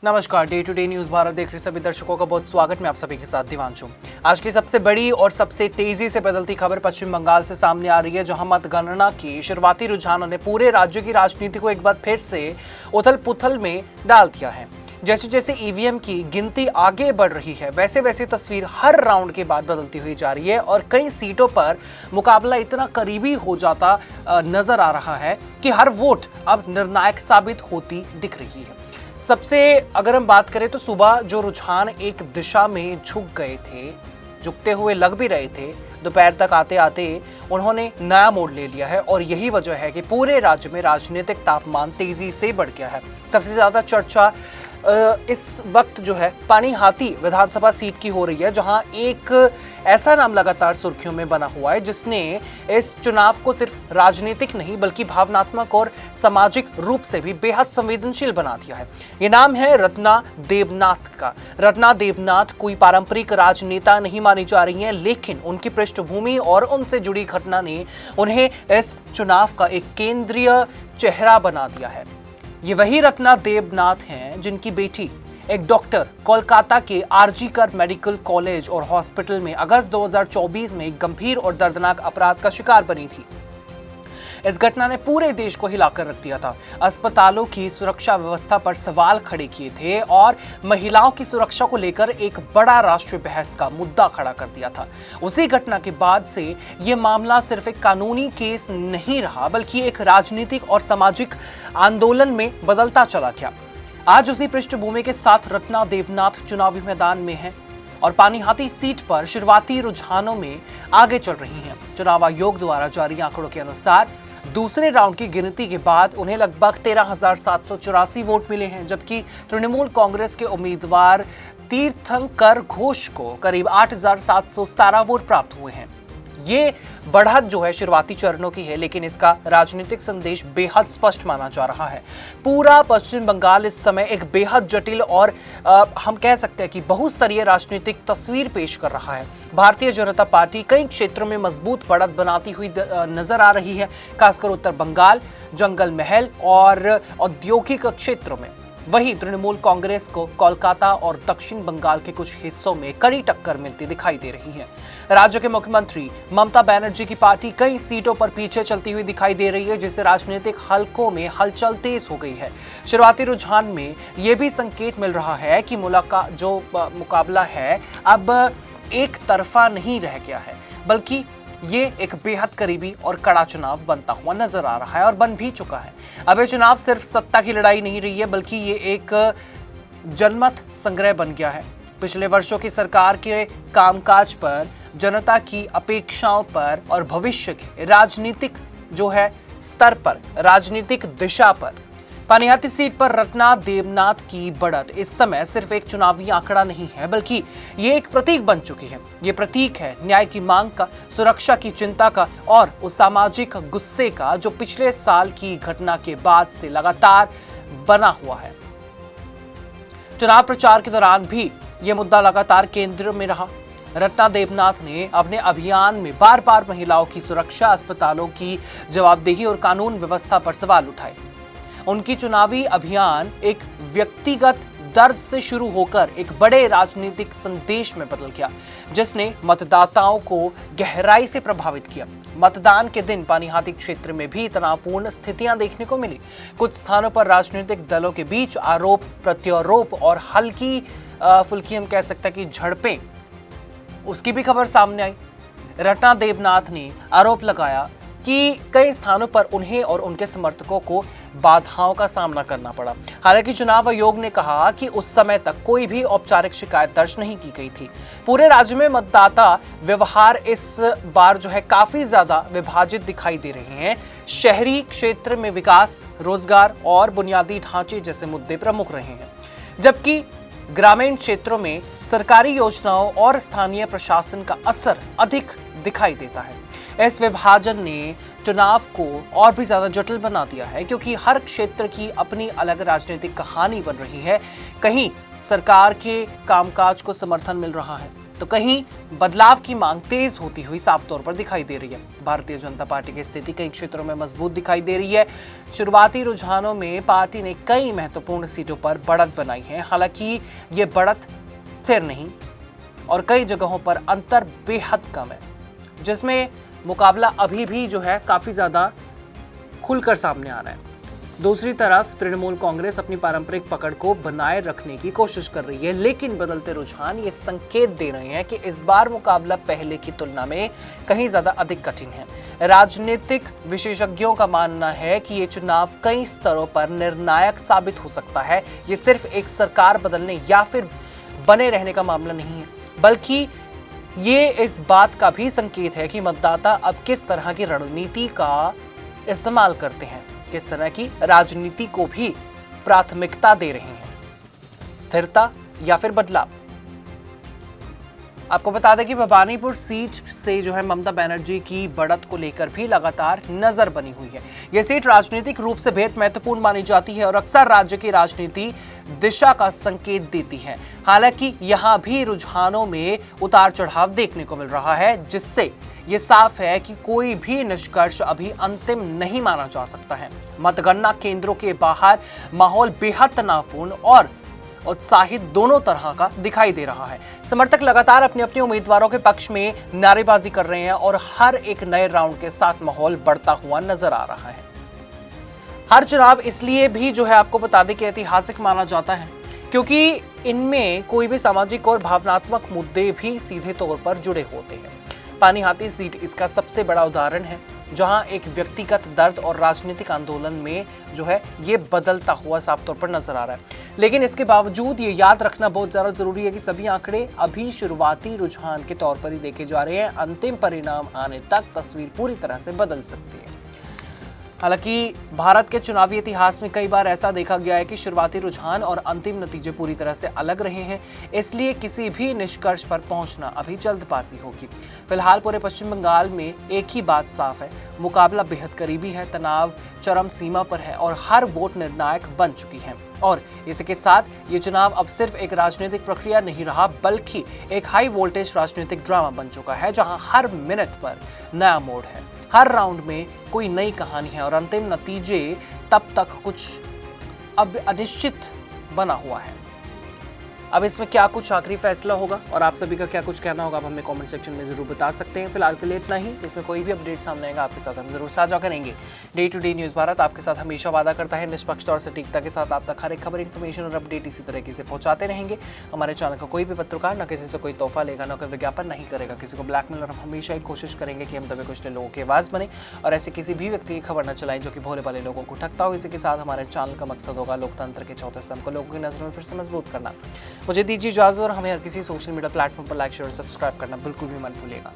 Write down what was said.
नमस्कार, day to day news Bharat देख रहे सभी दर्शकों का बहुत स्वागत। मैं आप सभी के साथ दिवांशु। आज की सबसे बड़ी और सबसे तेजी से बदलती खबर पश्चिम बंगाल से सामने आ रही है, जहां मतगणना की शुरुआती रुझानों ने पूरे राज्य की राजनीति को एक बार फिर से उथल पुथल में डाल दिया है। जैसे जैसे ईवीएम की गिनती आगे बढ़ रही है, वैसे वैसे तस्वीर हर राउंड के बाद बदलती हुई जा रही है और कई सीटों पर मुकाबला इतना करीबी हो जाता नजर आ रहा है कि हर वोट अब निर्णायक साबित होती दिख रही है। सबसे अगर हम बात करें तो सुबह जो रुझान एक दिशा में झुक गए थे, झुकते हुए लग भी रहे थे, दोपहर तक आते आते उन्होंने नया मोड़ ले लिया है और यही वजह है कि पूरे राज्य में राजनीतिक तापमान तेजी से बढ़ गया है। सबसे ज्यादा चर्चा इस वक्त जो है पानीहाटी विधानसभा सीट की हो रही है, जहां एक ऐसा नाम लगातार सुर्खियों में बना हुआ है जिसने इस चुनाव को सिर्फ राजनीतिक नहीं बल्कि भावनात्मक और सामाजिक रूप से भी बेहद संवेदनशील बना दिया है। ये नाम है रत्ना देवनाथ का। रत्ना देवनाथ कोई पारंपरिक राजनेता नहीं मानी जा रही हैं, लेकिन उनकी पृष्ठभूमि और उनसे जुड़ी घटना ने उन्हें इस चुनाव का एक केंद्रीय चेहरा बना दिया है। ये वही रत्ना देवनाथ हैं जिनकी बेटी एक डॉक्टर कोलकाता के आरजी कर मेडिकल कॉलेज और हॉस्पिटल में अगस्त 2024 में एक गंभीर और दर्दनाक अपराध का शिकार बनी थी। इस घटना ने पूरे देश को हिलाकर रख दिया था। अस्पतालों की सुरक्षा व्यवस्था पर सवाल खड़े किए थे और महिलाओं की सुरक्षा को लेकर एक बड़ा राष्ट्रीय बहस का मुद्दा खड़ा कर दिया था। उसी घटना के बाद से यह मामला सिर्फ एक कानूनी केस नहीं रहा, बल्कि एक राजनीतिक और सामाजिक आंदोलन में बदलता चला गया। आज उसी पृष्ठभूमि के साथ रत्ना देवनाथ चुनावी मैदान में है और पानीहाटी सीट पर शुरुआती रुझानों में आगे चल रही हैं। चुनाव आयोग द्वारा जारी आंकड़ों के अनुसार दूसरे राउंड की गिनती के बाद उन्हें लगभग 13,784 वोट मिले हैं, जबकि तृणमूल कांग्रेस के उम्मीदवार तीर्थंकर घोष को करीब 8,717 वोट प्राप्त हुए हैं। ये बढ़त जो है शुरुआती चरणों की है, लेकिन इसका राजनीतिक संदेश बेहद स्पष्ट माना जा रहा है। पूरा पश्चिम बंगाल इस समय एक बेहद जटिल और हम कह सकते हैं कि बहुस्तरीय राजनीतिक तस्वीर पेश कर रहा है। भारतीय जनता पार्टी कई क्षेत्रों में मजबूत बढ़त बनाती हुई नजर आ रही है, खासकर उत्तर बंगाल, जंगल महल और औद्योगिक क्षेत्रों में। वहीं तृणमूल कांग्रेस को कोलकाता और दक्षिण बंगाल के कुछ हिस्सों में कड़ी टक्कर मिलती दिखाई दे रही है। राज्य के मुख्यमंत्री ममता बनर्जी की पार्टी कई सीटों पर पीछे चलती हुई दिखाई दे रही है, जिससे राजनीतिक हलकों में हलचल तेज हो गई है। शुरुआती रुझान में यह भी संकेत मिल रहा है कि मुकाबला है अब एक तरफा नहीं रह गया है, बल्कि ये एक बेहद करीबी और कड़ा चुनाव बनता हुआ नजर आ रहा है और बन भी चुका है। अब ये चुनाव सिर्फ सत्ता की लड़ाई नहीं रही है, बल्कि ये एक जनमत संग्रह बन गया है। पिछले वर्षों की सरकार के कामकाज पर, जनता की अपेक्षाओं पर और भविष्य के राजनीतिक जो है स्तर पर, राजनीतिक दिशा पर पानीहाटी सीट पर रत्ना देवनाथ की बढ़त इस समय सिर्फ एक चुनावी आंकड़ा नहीं है, बल्कि ये एक प्रतीक बन चुकी है। ये प्रतीक है न्याय की मांग का, सुरक्षा की चिंता का और उस सामाजिक गुस्से का जो पिछले साल की घटना के बाद से लगातार बना हुआ है। चुनाव प्रचार के दौरान भी ये मुद्दा लगातार केंद्र में रहा। रत्ना देवनाथ ने अपने अभियान में बार बार महिलाओं की सुरक्षा, अस्पतालों की जवाबदेही और कानून व्यवस्था पर सवाल उठाए। उनकी चुनावी अभियान एक व्यक्तिगत दर्द से शुरू होकर एक बड़े राजनीतिक संदेश में बदल गया, जिसने मतदाताओं को गहराई से प्रभावित किया। मतदान के दिन पानीहाटी क्षेत्र में भी तनावपूर्ण स्थितियां देखने को मिली। कुछ स्थानों पर राजनीतिक दलों के बीच आरोप प्रत्यारोप और हल्की फुल्की हम कह सकते हैं कि झड़पें, उसकी भी खबर सामने आई। रत्ना देवनाथ ने आरोप लगाया कि कई स्थानों पर उन्हें और उनके समर्थकों को बाधाओं का सामना करना पड़ा। हालांकि चुनाव आयोग ने कहा कि उस समय तक कोई भी औपचारिक शिकायत दर्ज नहीं की गई थी। पूरे राज्य में मतदाता व्यवहार इस बार जो है काफी ज्यादा विभाजित दिखाई दे रहे हैं। शहरी क्षेत्र में विकास, रोजगार और बुनियादी ढांचे जैसे मुद्दे प्रमुख रहे हैं, जबकि ग्रामीण क्षेत्रों में सरकारी योजनाओं और स्थानीय प्रशासन का असर अधिक दिखाई देता है। इस विभाजन ने चुनाव को और भी ज्यादा जटिल बना दिया है, क्योंकि हर क्षेत्र की अपनी अलग राजनीतिक कहानी बन रही है। कहीं सरकार के कामकाज को समर्थन मिल रहा है, तो कहीं बदलाव की मांग तेज होती हुई साफ तौर पर दिखाई दे रही है। भारतीय जनता पार्टी की स्थिति कई क्षेत्रों में मजबूत दिखाई दे रही है। शुरुआती रुझानों में पार्टी ने कई महत्वपूर्ण सीटों पर बढ़त बनाई है। हालांकि ये बढ़त स्थिर नहीं और कई जगहों पर अंतर बेहद कम है, जिसमें मुकाबला अभी भी जो है काफी ज्यादा खुलकर सामने आ रहा है। दूसरी तरफ तृणमूल कांग्रेस अपनी पारंपरिक पकड़ को बनाए रखने की कोशिश कर रही है, लेकिन बदलते रुझान ये संकेत दे रहे हैं कि इस बार मुकाबला पहले की तुलना में कहीं ज्यादा अधिक कठिन है। राजनीतिक विशेषज्ञों का मानना है कि ये चुनाव कई स्तरों पर निर्णायक साबित हो सकता है। ये सिर्फ एक सरकार बदलने या फिर बने रहने का मामला नहीं है, बल्कि ये इस बात का भी संकेत है कि मतदाता अब किस तरह की रणनीति का इस्तेमाल करते हैं, किस तरह की राजनीति को भी प्राथमिकता दे रहे हैं, स्थिरता या फिर बदलाव। आपको बता दें कि भवानीपुर सीट से जो है ममता बनर्जी की बढ़त को लेकर भी लगातार नजर बनी हुई है। यह सीट राजनीतिक रूप से बेहद महत्वपूर्ण मानी जाती है और अक्सर राज्य की राजनीति दिशा का संकेत देती है। हालांकि यहां भी रुझानों में उतार चढ़ाव देखने को मिल रहा है, जिससे ये साफ है कि कोई भी निष्कर्ष अभी अंतिम नहीं माना जा सकता है। मतगणना केंद्रों के बाहर माहौल बेहद तनावपूर्ण और उत्साहित दोनों तरह का दिखाई दे रहा है। समर्थक लगातार अपने अपने उम्मीदवारों के पक्ष में नारेबाजी कर रहे हैं और हर एक नए राउंड के साथ माहौल बढ़ता हुआ नजर आ रहा है। हर चुनाव इसलिए भी जो है आपको बता दें कि ऐतिहासिक माना जाता है, क्योंकि इनमें कोई भी सामाजिक और भावनात्मक मुद्दे भी सीधे तौर पर जुड़े होते हैं। पानीहाटी सीट इसका सबसे बड़ा उदाहरण है, जहां एक व्यक्तिगत दर्द और राजनीतिक आंदोलन में जो है ये बदलता हुआ साफ तौर पर नजर आ रहा है। लेकिन इसके बावजूद ये याद रखना बहुत ज्यादा जरूरी है कि सभी आंकड़े अभी शुरुआती रुझान के तौर पर ही देखे जा रहे हैं। अंतिम परिणाम आने तक तस्वीर पूरी तरह से बदल सकती है। हालांकि भारत के चुनावी इतिहास में कई बार ऐसा देखा गया है कि शुरुआती रुझान और अंतिम नतीजे पूरी तरह से अलग रहे हैं, इसलिए किसी भी निष्कर्ष पर पहुंचना अभी जल्दबाजी होगी। फिलहाल पूरे पश्चिम बंगाल में एक ही बात साफ है, मुकाबला बेहद करीबी है, तनाव चरम सीमा पर है और हर वोट निर्णायक बन चुकी है। और इसी के साथ ये चुनाव अब सिर्फ एक राजनीतिक प्रक्रिया नहीं रहा, बल्कि एक हाई वोल्टेज राजनीतिक ड्रामा बन चुका है, जहां हर मिनट पर नया मोड़ है, हर राउंड में कोई नई कहानी है और अंतिम नतीजे तब तक कुछ अब अनिश्चित बना हुआ है। अब इसमें क्या कुछ आखिरी फैसला होगा और आप सभी का क्या कुछ कहना होगा, आप हमें कमेंट सेक्शन में जरूर बता सकते हैं। फिलहाल के लिए इतना ही। इसमें कोई भी अपडेट सामने आएगा आपके साथ हम जरूर साझा करेंगे। Day to day news Bharat आपके साथ हमेशा वादा करता है निष्पक्ष और सटीकता के साथ आप तक हर एक खबर, इन्फॉर्मेशन और अपडेट इसी तरीके से पहुंचाते रहेंगे। हमारे चैनल का कोई भी पत्रकार न किसी से कोई तोहफा लेगा, न कोई विज्ञापन नहीं करेगा, किसी को ब्लैकमेल, और हम हमेशा ही कोशिश करेंगे कि हम दबे कुचले लोगों की आवाज़ बने और ऐसे किसी भी व्यक्ति की खबर न चलाएं जो कि भोले भाले लोगों को ठगता हो। इसी के साथ हमारे चैनल का मकसद होगा लोकतंत्र के चौथे स्तंभ को लोगों की नजरों में फिर से मजबूत करना। मुझे दीजिए इजाजत और हमें हर किसी सोशल मीडिया प्लेटफॉर्म पर लाइक, शेयर और सब्सक्राइब करना बिल्कुल भी मत भूलिएगा।